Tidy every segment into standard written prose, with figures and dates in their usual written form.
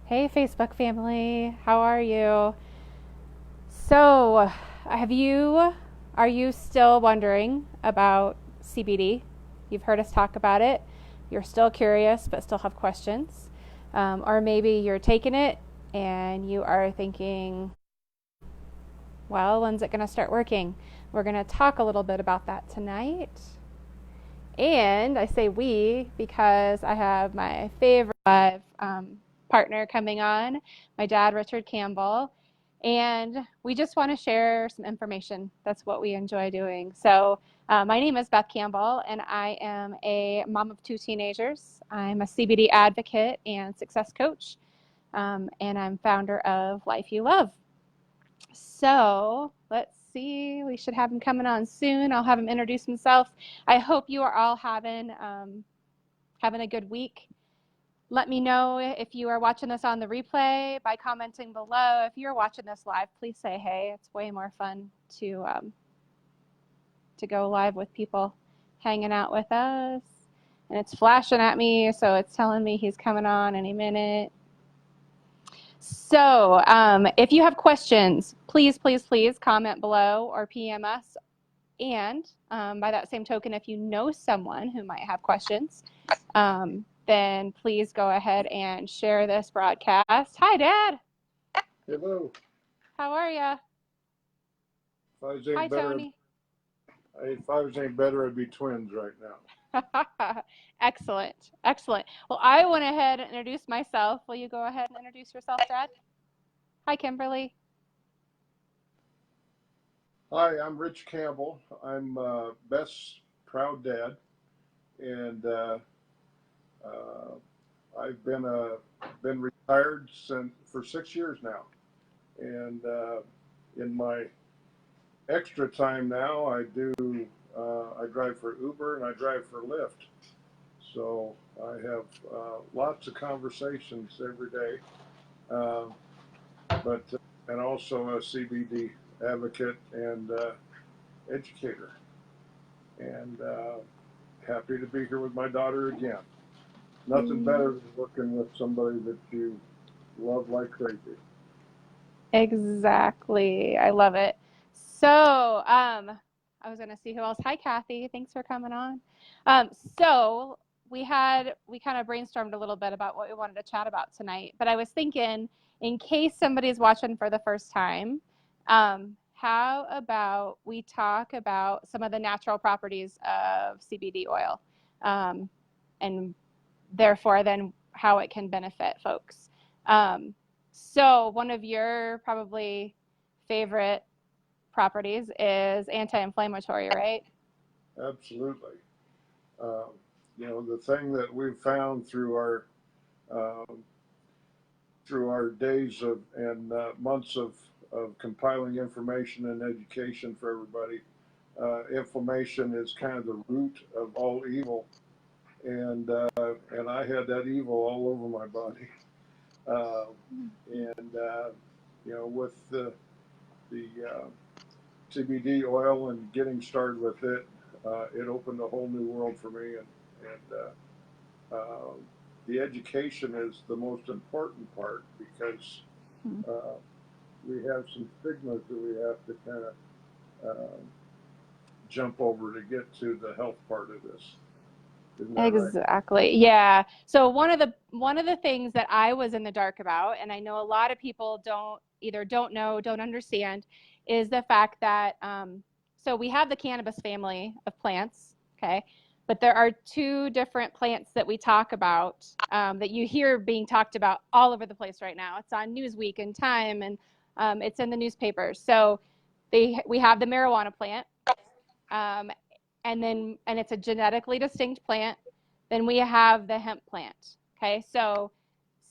Hey Facebook family, how are you? So, are you still wondering about CBD? You've heard us talk about it. You're still curious but still have questions. Or maybe you're taking it and you are thinking, well, when's it going to start working? We're going to talk a little bit about that tonight. And I say we because I have my favorite partner coming on, my dad, Richard Campbell. And we just want to share some information. That's what we enjoy doing. So, my name is Beth Campbell, and I am a mom of two teenagers. I'm a CBD advocate and success coach, and I'm founder of Life You Love. So let's see. We should have him coming on soon. I'll have him introduce himself. I hope you are all having a good week. Let me know if you are watching this on the replay by commenting below. If you're watching this live, please say hey. It's way more fun to go live with people hanging out with us. And it's flashing at me, so it's telling me he's coming on any minute. So if you have questions, please comment below or PM us. And by that same token, if you know someone who might have questions, then please go ahead and share this broadcast. Hi, Dad. Hello. How are you? Hi, Tony. If I was any better, I'd be twins right now. Excellent. Well, I went ahead and introduced myself. Will you go ahead and introduce yourself, Dad? Hi, Kimberly. Hi, I'm Rich Campbell. I'm Beth's proud dad, and I've been retired for 6 years now. And in my extra time now, I drive for Uber and I drive for Lyft. So I have lots of conversations every day. And also a CBD advocate and educator. And happy to be here with my daughter again. Nothing better than working with somebody that you love like crazy. Exactly. I love it. So, I was going to see who else. Hi, Kathy. Thanks for coming on. So we kind of brainstormed a little bit about what we wanted to chat about tonight, but I was thinking, in case somebody's watching for the first time, how about we talk about some of the natural properties of CBD oil, and therefore then how it can benefit folks. So one of your probably favorite properties is anti-inflammatory, right? Absolutely. The thing that we've found through our days and months of compiling information and education for everybody, inflammation is kind of the root of all evil, and I had that evil all over my body, and with the CBD oil and getting started with it, it opened a whole new world for me, and the education is the most important part because we have some stigmas that we have to kind of jump over to get to the health part of this. Isn't that Exactly. right? Yeah. So one of the things that I was in the dark about, and I know a lot of people don't know, don't understand, is the fact that so we have the cannabis family of plants, okay, but there are two different plants that we talk about, that you hear being talked about all over the place right now. It's on Newsweek and Time, and it's in the newspapers. So we have the marijuana plant. And it's a genetically distinct plant. Then we have the hemp plant. Okay, so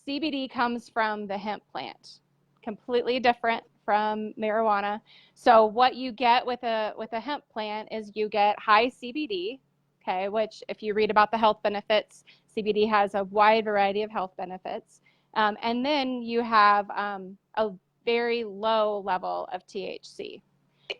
CBD comes from the hemp plant, completely different from marijuana. So what you get with a hemp plant is you get high CBD, okay, which if you read about the health benefits, CBD has a wide variety of health benefits. And then you have a very low level of THC.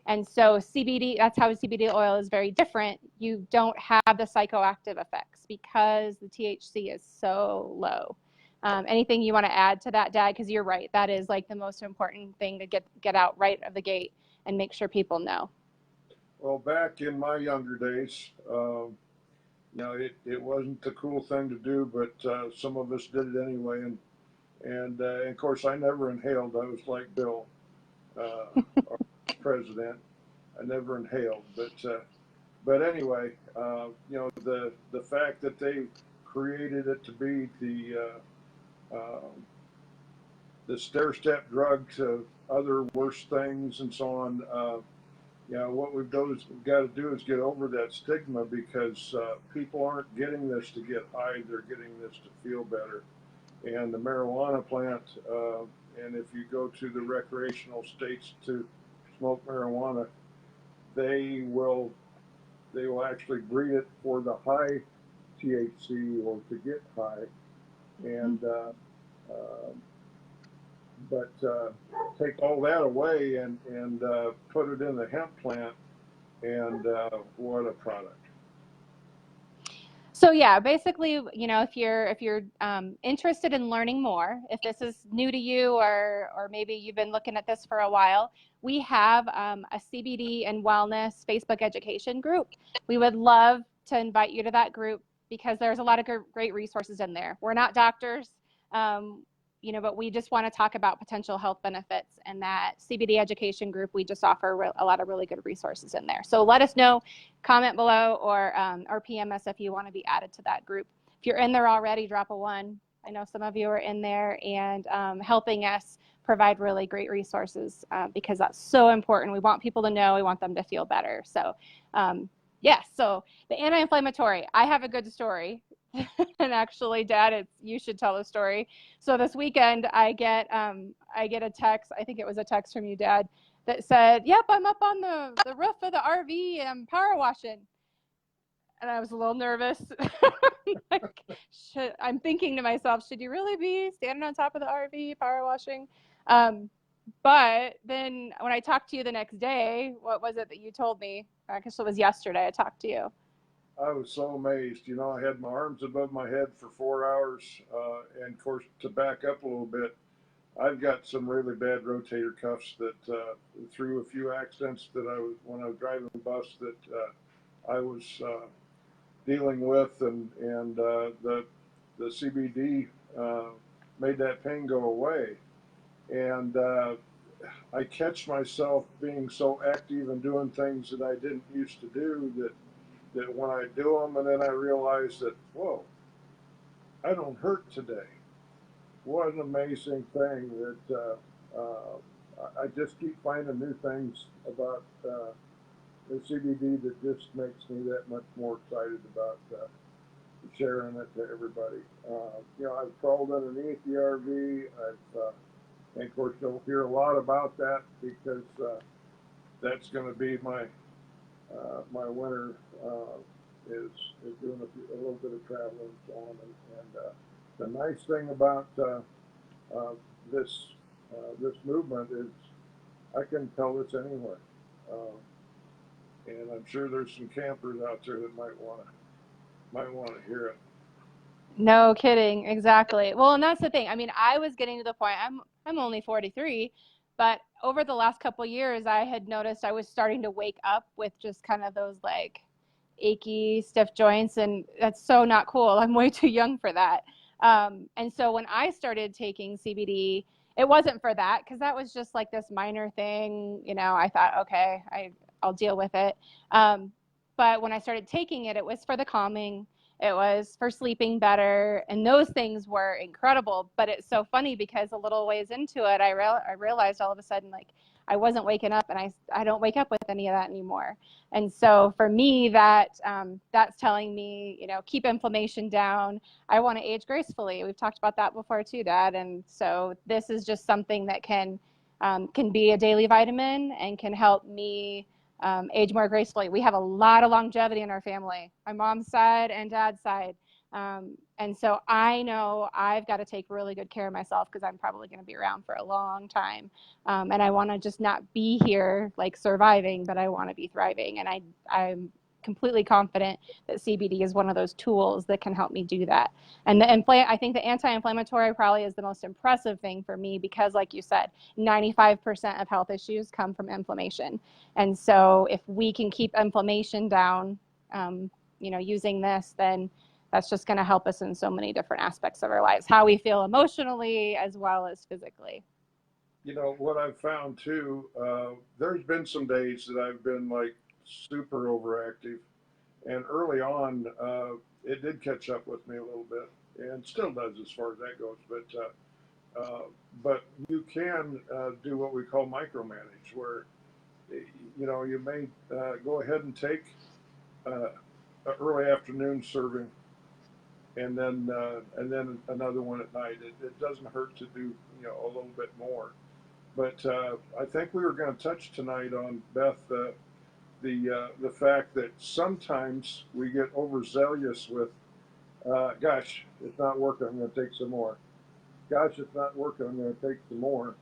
And so CBD, that's how CBD oil is very different. You don't have the psychoactive effects because the THC is so low. Anything you want to add to that, Dad? Because you're right. That is like the most important thing to get out right of the gate and make sure people know. Well, back in my younger days, it wasn't the cool thing to do, but some of us did it anyway. And of course, I never inhaled. I was like Bill, our president. I never inhaled, but anyway, the fact that they created it to be the stair step drug to other worse things and so on. What we've got to do is get over that stigma because people aren't getting this to get high; they're getting this to feel better. And the marijuana plant, and if you go to the recreational states to smoke marijuana, they will actually breed it for the high THC or to get high, and uh, but take all that away and put it in the hemp plant, and what a product! So yeah, basically, if you're interested in learning more, if this is new to you, or maybe you've been looking at this for a while, we have a CBD and wellness Facebook education group. We would love to invite you to that group because there's a lot of great resources in there. We're not doctors, um, but we just want to talk about potential health benefits. And that CBD education group, we just offer a lot of really good resources in there. So let us know, comment below, or PM us if you want to be added to that group. If you're in there already, drop a 1. I know some of you are in there and helping us provide really great resources because that's so important. We want people to know. We want them to feel better. So so the anti-inflammatory, I have a good story. And actually, Dad, you should tell the story. So this weekend, I get a text. I think it was a text from you, Dad, that said, "Yep, I'm up on the roof of the RV and I'm power washing." And I was a little nervous. Like, I'm thinking to myself, should you really be standing on top of the RV power washing? But then when I talked to you the next day, what was it that you told me? I guess it was yesterday I talked to you. I was so amazed. I had my arms above my head for 4 hours, and of course, to back up a little bit, I've got some really bad rotator cuffs that through a few accidents that when I was driving the bus that I was dealing with, and the CBD made that pain go away. And I catch myself being so active and doing things that I didn't used to do that when I do them, and then I realize that, whoa, I don't hurt today. What an amazing thing that I just keep finding new things about the CBD that just makes me that much more excited about sharing it to everybody. I've crawled underneath the RV. And of course, you'll hear a lot about that because that's going to be my winter is doing a little bit of traveling and so on. And the nice thing about this this movement is I can tell this anywhere, and I'm sure there's some campers out there that might want to hear it. No kidding. Exactly. Well, and that's the thing. I mean, I was getting to the point, I'm only 43, but over the last couple of years, I had noticed I was starting to wake up with just kind of those like achy, stiff joints, and that's so not cool. I'm way too young for that. And so when I started taking CBD, it wasn't for that because that was just like this minor thing. I thought, okay, I'll deal with it. But when I started taking it, it was for the calming. It was for sleeping better, and those things were incredible. But it's so funny because a little ways into it, I realized all of a sudden, like, I wasn't waking up, and I don't wake up with any of that anymore. And so for me, that's telling me, keep inflammation down. I want to age gracefully. We've talked about that before too, Dad. And so this is just something that can be a daily vitamin and can help me age more gracefully. We have a lot of longevity in our family, my mom's side and dad's side. And so I know I've got to take really good care of myself because I'm probably going to be around for a long time. And I want to just not be here like surviving, but I want to be thriving. And completely confident that CBD is one of those tools that can help me do that. And I think the anti-inflammatory probably is the most impressive thing for me because, like you said, 95% of health issues come from inflammation. And so if we can keep inflammation down, using this, then that's just going to help us in so many different aspects of our lives, how we feel emotionally as well as physically. What I've found too, there's been some days that I've been like super overactive, and early on, it did catch up with me a little bit, and still does as far as that goes. But you can do what we call micromanage, where you may go ahead and take an early afternoon serving, and then another one at night. It doesn't hurt to do a little bit more. But I think we were going to touch tonight on, Beth, the fact that sometimes we get overzealous with, gosh, it's not working, I'm going to take some more. Gosh, it's not working, I'm going to take some more.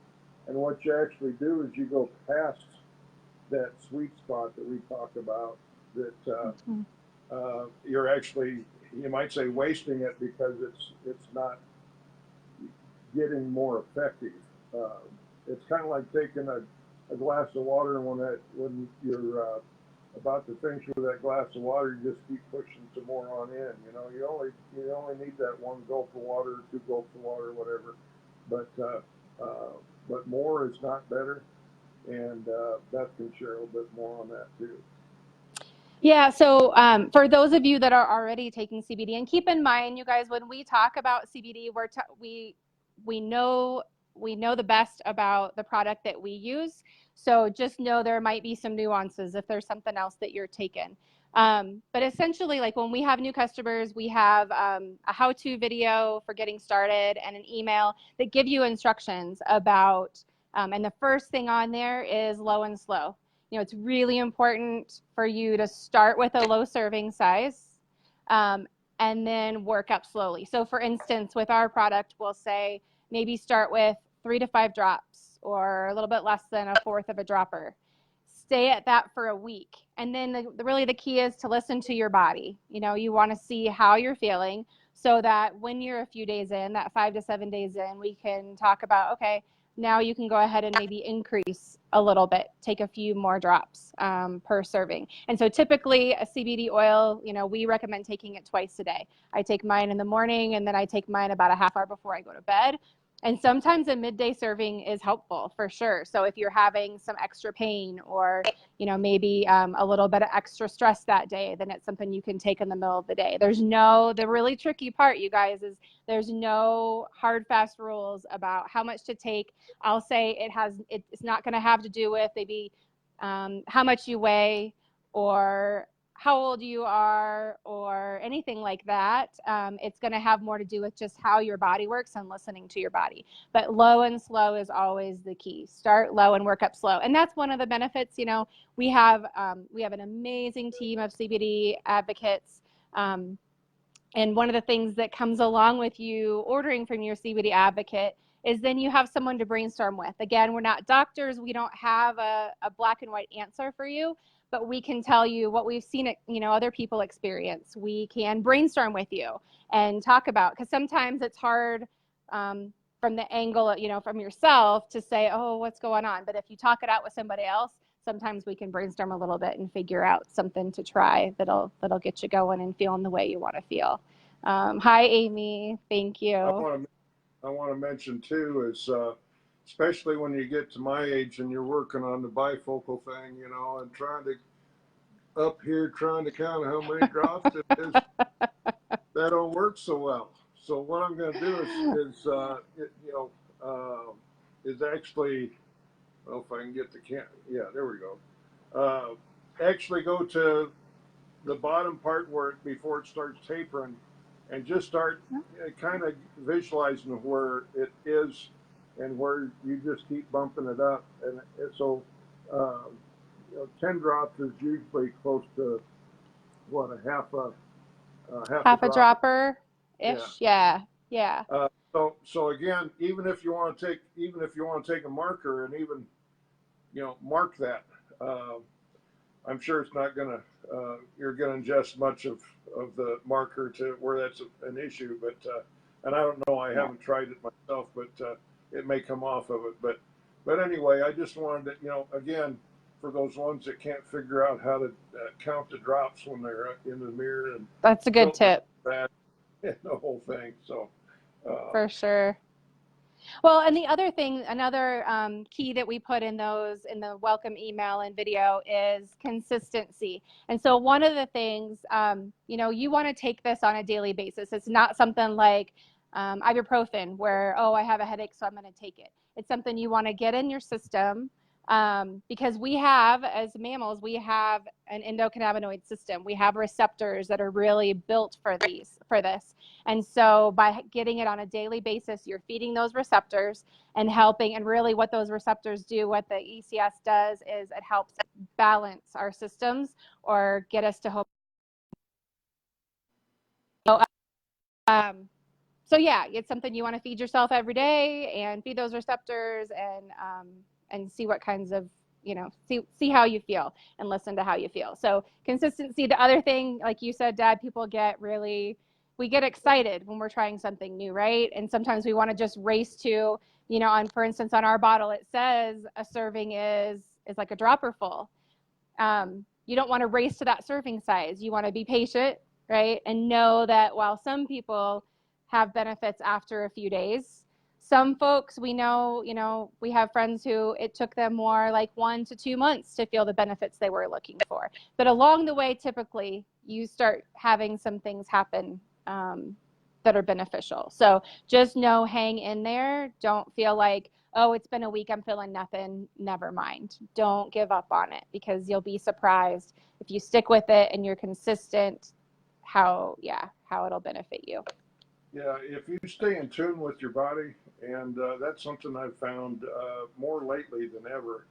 And what you actually do is you go past that sweet spot that we talked about, that you're actually, you might say, wasting it because it's not getting more effective. It's kind of like taking a glass of water, and when you're about to finish with that glass of water, you just keep pushing some more on in. You only need that one gulp of water, 2 gulps of water, whatever. But more is not better, and Beth can share a little bit more on that too. Yeah, so for those of you that are already taking CBD, and keep in mind, you guys, when we talk about CBD, we know the best about the product that we use. So just know there might be some nuances if there's something else that you're taking. But essentially, like when we have new customers, we have a how-to video for getting started and an email that give you instructions about, and the first thing on there is low and slow. It's really important for you to start with a low serving size and then work up slowly. So for instance, with our product, we'll say maybe start with 3 to 5 drops or a little bit less than a fourth of a dropper. Stay at that for a week. And then really the key is to listen to your body. You want to see how you're feeling so that when you're a few days in, that 5 to 7 days in, we can talk about, okay, now you can go ahead and maybe increase a little bit, take a few more drops per serving. And so typically a CBD oil, we recommend taking it twice a day. I take mine in the morning, and then I take mine about a half hour before I go to bed. And sometimes a midday serving is helpful for sure. So if you're having some extra pain or, maybe a little bit of extra stress that day, then it's something you can take in the middle of the day. The really tricky part, you guys, is there's no hard, fast rules about how much to take. I'll say it's not going to have to do with maybe how much you weigh or how old you are or anything like that. It's going to have more to do with just how your body works and listening to your body. But low and slow is always the key. Start low and work up slow. And that's one of the benefits. We have an amazing team of CBD advocates. And one of the things that comes along with you ordering from your CBD advocate is then you have someone to brainstorm with. Again, we're not doctors. We don't have a black and white answer for you, but we can tell you what we've seen, other people experience. We can brainstorm with you and talk about, because sometimes it's hard from the angle, from yourself to say, oh, what's going on? But if you talk it out with somebody else, sometimes we can brainstorm a little bit and figure out something to try that'll get you going and feeling the way you want to feel. Hi, Amy. Thank you. I want to mention too is, especially when you get to my age and you're working on the bifocal thing, and trying to count how many drops it is, that don't work so well. So what I'm going to do is actually, well, if I can get the yeah, there we go. Actually go to the bottom part before it starts tapering, and just start kind of visualizing where it is and where you just keep bumping it up. And so 10 drops is usually close to what, a half a dropper ish. Yeah. So again, even if you want to take a marker and even mark that, I'm sure it's not going to, you're going to ingest much of the marker to where that's an issue, but, and I don't know, I Yeah. haven't tried it myself, but it may come off of it. But anyway, I just wanted to, again, for those ones that can't figure out how to count the drops when they're in the mirror and That's a good filter tip. that and the whole thing. So, For sure. Well, and the other thing, another key that we put in those in the welcome email and video is consistency. And so one of the things, you want to take this on a daily basis. It's not something like ibuprofen where, oh, I have a headache, so I'm going to take it. It's something you want to get in your system because we have, as mammals, we have an endocannabinoid system. We have receptors that are really built for this. And so by getting it on a daily basis, you're feeding those receptors and helping. And really what those receptors do, what the ECS does is it helps balance our systems or get us to hope. So yeah, it's something you want to feed yourself every day and feed those receptors and see what kinds of, see how you feel and listen to how you feel. So consistency. The other thing, like you said, Dad, we get excited when we're trying something new, right? And sometimes we want to just race to, for instance, on our bottle, it says a serving is like a dropper full. You don't want to race to that serving size. You want to be patient, right? And know that while some people have benefits after a few days, some folks we know, we have friends who it took them more like 1 to 2 months to feel the benefits they were looking for. But along the way, typically, you start having some things happen that are beneficial. So just know, hang in there. Don't feel like, oh, it's been a week, I'm feeling nothing. Never mind. Don't give up on it because you'll be surprised if you stick with it and you're consistent how it'll benefit you. yeah, if you stay in tune with your body, and that's something I've found more lately than ever.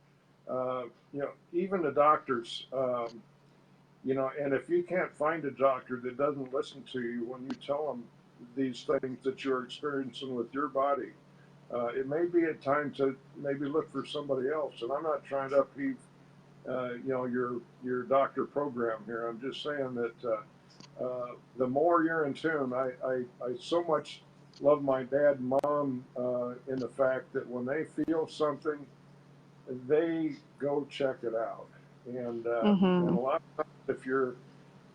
Even the doctors, and if you can't find a doctor that doesn't listen to you when you tell them these things that you're experiencing with your body, it may be a time to maybe look for somebody else. And I'm not trying to upheave, your doctor program here. I'm just saying that the more you're in tune, I so much love my dad and mom in the fact that when they feel something, they go check it out. And a lot of times if you're,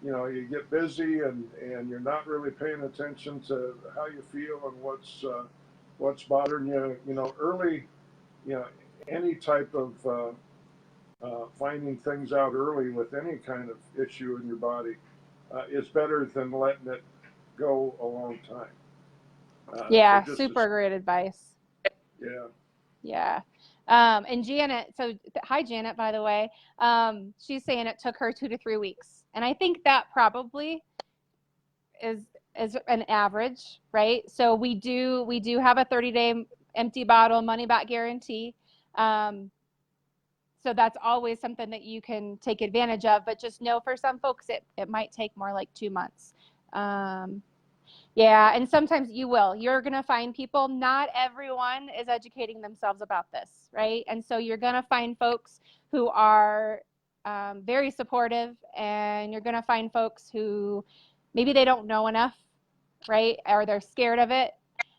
you get busy and you're not really paying attention to how you feel and what's bothering you, early, you know, any type of finding things out early with any kind of issue in your body is better than letting it go a long time. So Yeah, just to, super great advice. yeah, Yeah. And Janet, so hi, Janet, by the way. She's saying it took her 2 to 3 weeks. And I think that probably is an average, right? So we do have a 30-day empty bottle money back guarantee. So that's always something that you can take advantage of, but just know for some folks it might take more like 2 months. Yeah, and sometimes you're going to find people, not everyone is educating themselves about this, right? And so you're going to find folks who are very supportive, and you're going to find folks who maybe they don't know enough, right? Or they're scared of it.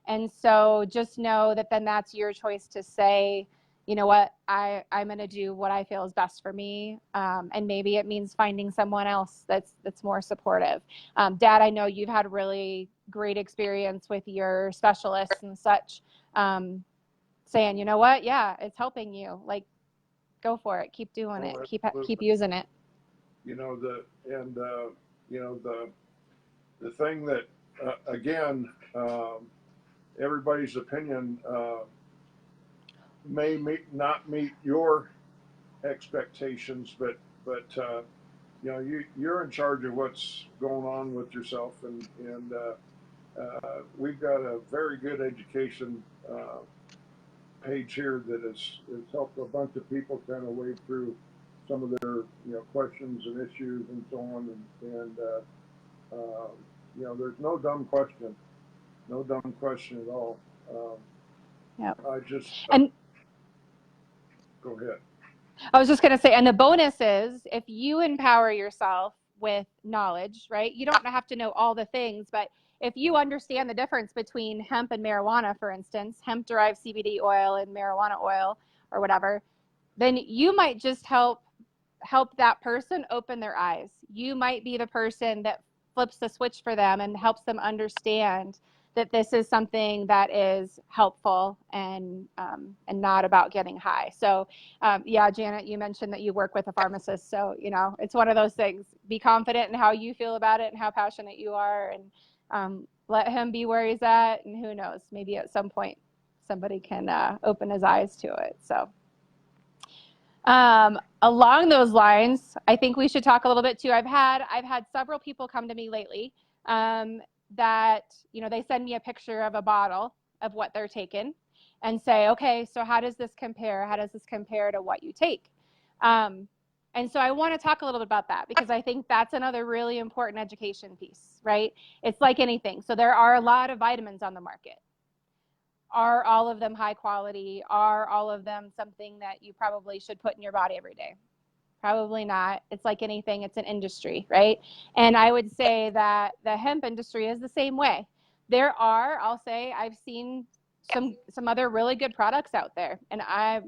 And so just know that then that's your choice to say, you know what, I'm going to do what I feel is best for me. And maybe it means finding someone else that's more supportive. Dad, I know you've had really great experience with your specialists and such, saying, you know what, yeah, it's helping you. Like, go for it. Keep doing it. oh, Keep using it. you know the and you know the thing that again, everybody's opinion may not meet your expectations, but you're in charge of what's going on with yourself, and we've got a very good education page here that has helped a bunch of people kind of wade through some of their questions and issues and so on, and there's no dumb question, no dumb question at all. Yep. I just And go ahead. I was just going to say, and the bonus is if you empower yourself with knowledge, right? You don't have to know all the things, but if you understand the difference between hemp and marijuana, for instance, hemp derived CBD oil and marijuana oil or whatever, then you might just help that person open their eyes. You might be the person that flips the switch for them and helps them understand that this is something that is helpful and not about getting high. So yeah, Janet, you mentioned that you work with a pharmacist, so it's one of those things. Be confident in how you feel about it and how passionate you are, and let him be where he's at, and who knows, maybe at some point somebody can open his eyes to it. So along those lines, I think we should talk a little bit too. I've had several people come to me lately that they send me a picture of a bottle of what they're taking and say, okay, so how does this compare? How does this compare to what you take? And so I want to talk a little bit about that, because I think that's another really important education piece, right? It's like anything. So there are a lot of vitamins on the market. Are all of them high quality? Are all of them something that you probably should put in your body every day? Probably not. It's like anything, it's an industry, right? And I would say that the hemp industry is the same way. I've seen some other really good products out there, and I've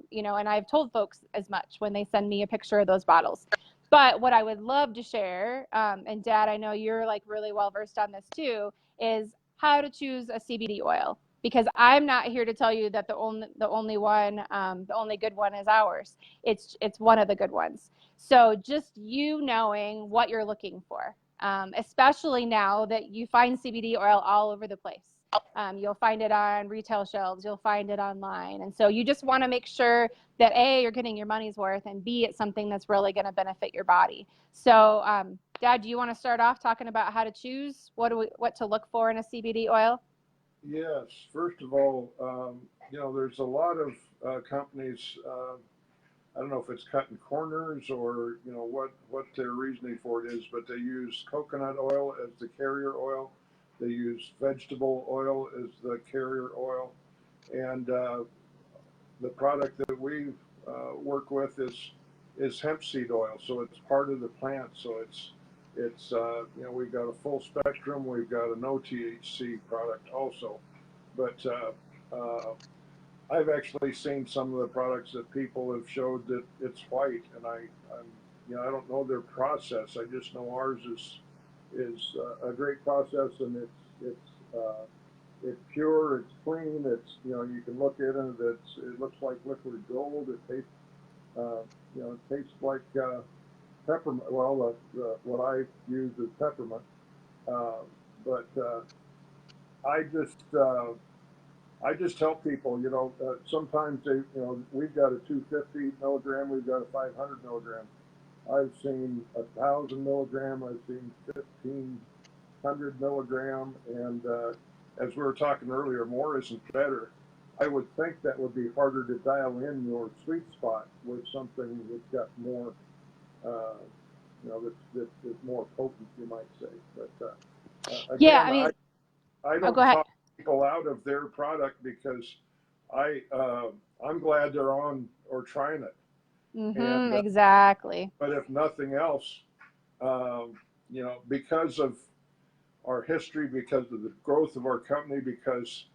told folks as much when they send me a picture of those bottles. But what I would love to share, and Dad, I know you're like really well versed on this too, is how to choose a CBD oil. Because I'm not here to tell you that the only good one is ours. It's one of the good ones. So just knowing what you're looking for, especially now that you find CBD oil all over the place. You'll find it on retail shelves. You'll find it online. And so you just want to make sure that A, you're getting your money's worth, and B, it's something that's really going to benefit your body. So Dad, do you want to start off talking about how to choose what to look for in a CBD oil? Yes. First of all, there's a lot of companies. I don't know if it's cutting corners or what their reasoning for it is, but they use coconut oil as the carrier oil. They use vegetable oil as the carrier oil, and the product that we work with is hemp seed oil. So it's part of the plant. So we've got a full spectrum. We've got a no THC product also, but I've actually seen some of the products that people have showed that it's white, and I don't know their process. I just know ours is a great process, and it's pure, it's clean, you can look at it, it looks like liquid gold. It tastes it tastes like peppermint. Well, what I use is peppermint, but I just I just tell people, sometimes we've got a 250 milligram, we've got a 500 milligram. I've seen 1,000 milligram, I've seen 1,500 milligram, and as we were talking earlier, more isn't better. I would think that would be harder to dial in your sweet spot with something that's got more, that's more potent, you might say. But Yeah, again, I mean, I oh, don't go ahead. talk people out of their product because I'm glad they're on or trying it. And Exactly. but if nothing else, because of our history, because of the growth of our company, because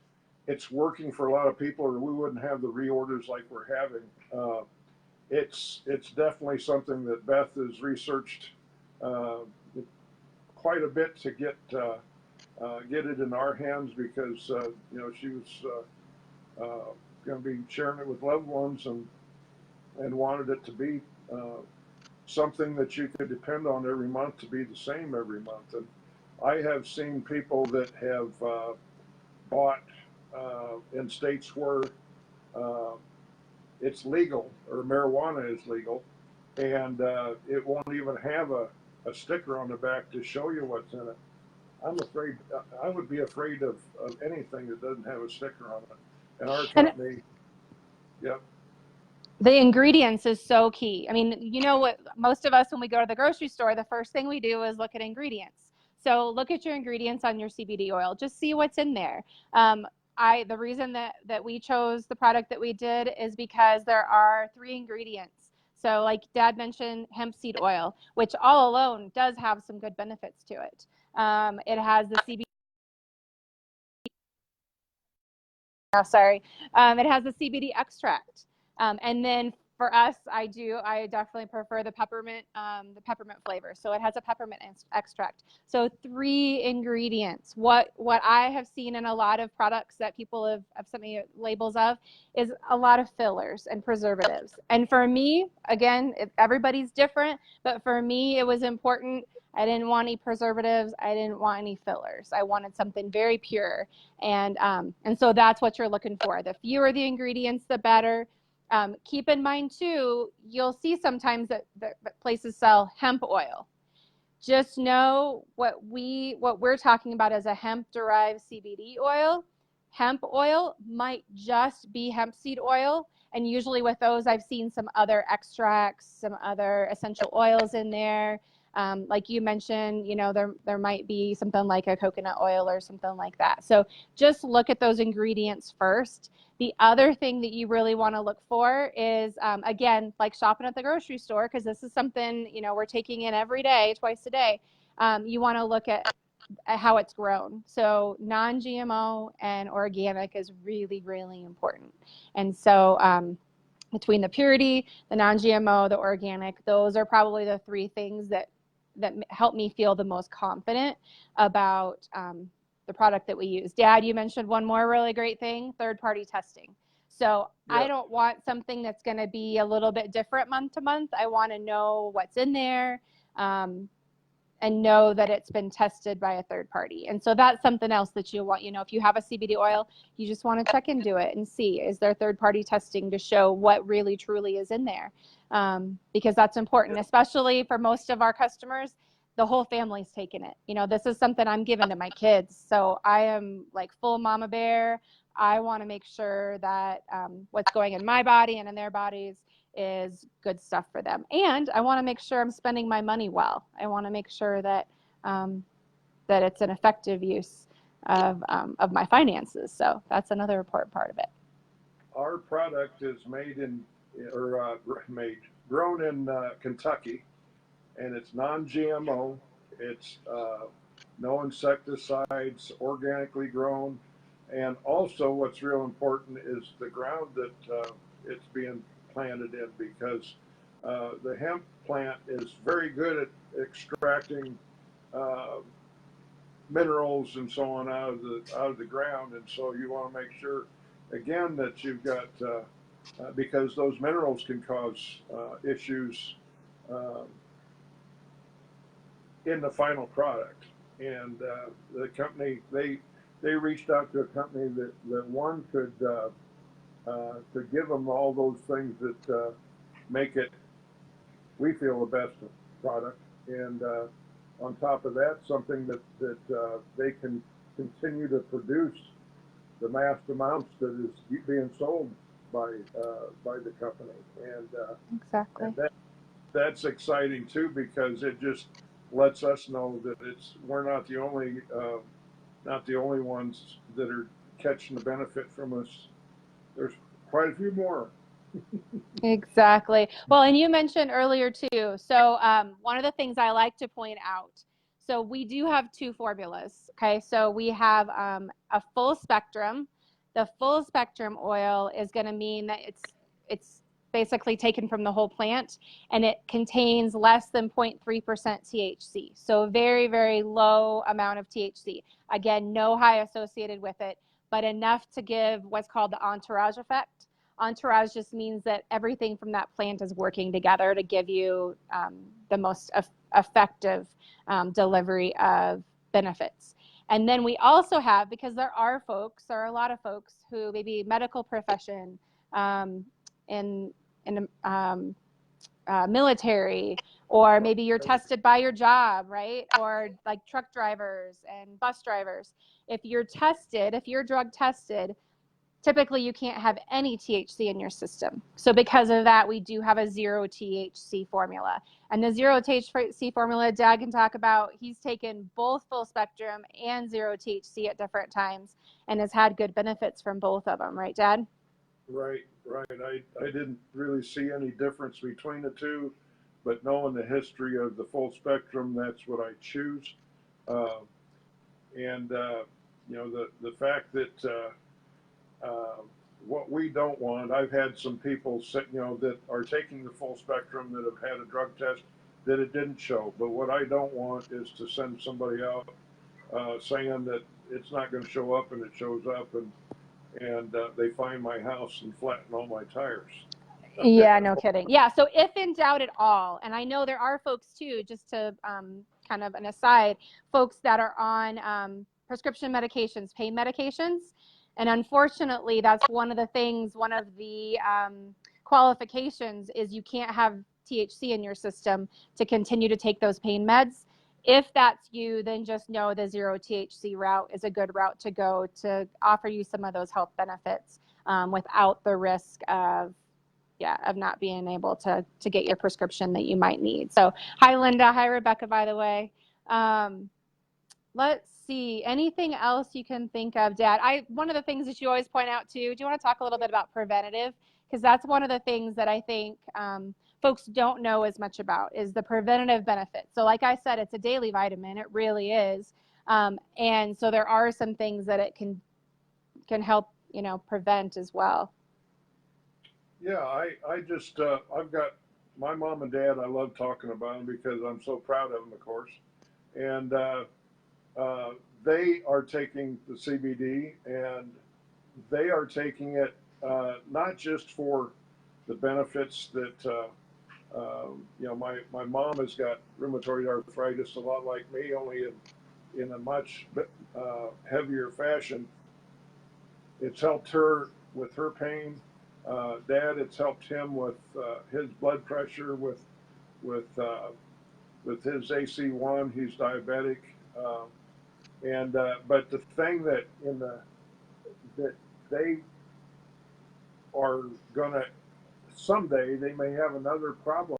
it's working for a lot of people, or we wouldn't have the reorders like we're having. It's definitely something that Beth has researched uh, quite a bit to get it in our hands, because she was going to be sharing it with loved ones, and wanted it to be something that you could depend on every month, to be the same every month. And I have seen people that have bought in states where uh, it's legal, or marijuana is legal, and it won't even have a sticker on the back to show you what's in it. I'm afraid, I would be afraid of anything that doesn't have a sticker on it. And our And company, yep. the ingredients is so key. I mean, you know what, most of us, when we go to the grocery store, the first thing we do is look at ingredients. So look at your ingredients on your CBD oil. Just see what's in there. The reason that we chose the product that we did is because there are 3 ingredients So like Dad mentioned, hemp seed oil, which all alone does have some good benefits to it. It has the CBD. Oh, sorry. It has the CBD extract. And then for us, I definitely prefer the peppermint flavor. So it has a peppermint extract. So 3 ingredients. What I have seen in a lot of products that people have sent me labels of is a lot of fillers and preservatives. And for me, again, everybody's different, but for me, it was important. I didn't want any preservatives. I didn't want any fillers. I wanted something very pure. And so that's what you're looking for. The fewer the ingredients, the better. Keep in mind too, you'll see sometimes that places sell hemp oil. Just know what we're talking about as a hemp derived CBD oil. Hemp oil might just be hemp seed oil. And usually with those, I've seen some other extracts, some other essential oils in there. Like you mentioned, there might be something like a coconut oil or something like that. So just look at those ingredients first. The other thing that you really want to look for is, again, like shopping at the grocery store, because this is something, we're taking in every day, twice a day. You want to look at how it's grown. So non-GMO and organic is really, really important. And so between the purity, the non-GMO, the organic, those are probably the 3 things that help me feel the most confident about the product that we use. Dad, you mentioned one more really great thing, third-party testing. So Yeah. I don't want something that's going to be a little bit different month to month. I want to know what's in there and know that it's been tested by a third party. And so that's something else that you want. If you have a CBD oil, you just want to check into it and see, is there third-party testing to show what really truly is in there? Because that's important, especially for most of our customers. The whole family's taking it. This is something I'm giving to my kids. So I am like full mama bear. I want to make sure that what's going in my body and in their bodies is good stuff for them. And I want to make sure I'm spending my money well. I want to make sure that that it's an effective use of my finances. So that's another important part of it. Our product is grown in Kentucky, and it's non-GMO. It's no insecticides, organically grown, and also what's real important is the ground that it's being planted in, because the hemp plant is very good at extracting minerals and so on out of the ground, and so you want to make sure again that you've got because those minerals can cause issues in the final product. And the company they reached out to a company that one could give them all those things that make it, we feel, the best product. And on top of that, something that they can continue to produce the mass amounts that is being sold by the company. And Exactly. and that's exciting too, because it just lets us know that we're not the only ones that are catching the benefit from us. There's quite a few more. Exactly. Well, and you mentioned earlier too. So one of the things I like to point out, so we do have 2 formulas. Okay. So we have a full spectrum. The full spectrum oil is going to mean that it's basically taken from the whole plant, and it contains less than 0.3% THC. So very, very low amount of THC. Again, no high associated with it, but enough to give what's called the entourage effect. Entourage just means that everything from that plant is working together to give you the most effective delivery of benefits. And then we also have, because there are a lot of folks who maybe medical profession, in military, or maybe you're tested by your job, right? Or like truck drivers and bus drivers. If you're drug tested, typically you can't have any THC in your system. So because of that, we do have a 0 THC formula. And the 0 THC formula, Dad can talk about. He's taken both full spectrum and 0 THC at different times and has had good benefits from both of them, right, Dad? Right, right. I didn't really see any difference between the two, but knowing the history of the full spectrum, that's what I choose. Uh, and the fact that uh, what we don't want, I've had some people that are taking the full spectrum that have had a drug test that it didn't show. But what I don't want is to send somebody out saying that it's not going to show up and it shows up and they find my house and flatten all my tires. Yeah, no kidding. Yeah, so if in doubt at all, and I know there are folks too, just to kind of an aside, folks that are on prescription medications, pain medications, and unfortunately, that's one of the things, one of the qualifications is you can't have THC in your system to continue to take those pain meds. If that's you, then just know the zero THC route is a good route to go to offer you some of those health benefits without the risk of not being able to get your prescription that you might need. So hi Linda, hi Rebecca, by the way. Let's see, anything else you can think of, Dad? One of the things that you always point out too, do you want to talk a little bit about preventative? Because that's one of the things that I think folks don't know as much about is the preventative benefits. So like I said, it's a daily vitamin, it really is. And so there are some things that it can help, prevent as well. Yeah, I just I've got my mom and dad. I love talking about them because I'm so proud of them, of course. And uh, they are taking the CBD, and they are taking it not just for the benefits that my mom has got rheumatoid arthritis, a lot like me, only in a much heavier fashion. It's helped her with her pain. Dad, it's helped him with his blood pressure, with uh, with his AC1. He's diabetic, and but the thing that they are gonna someday they may have another problem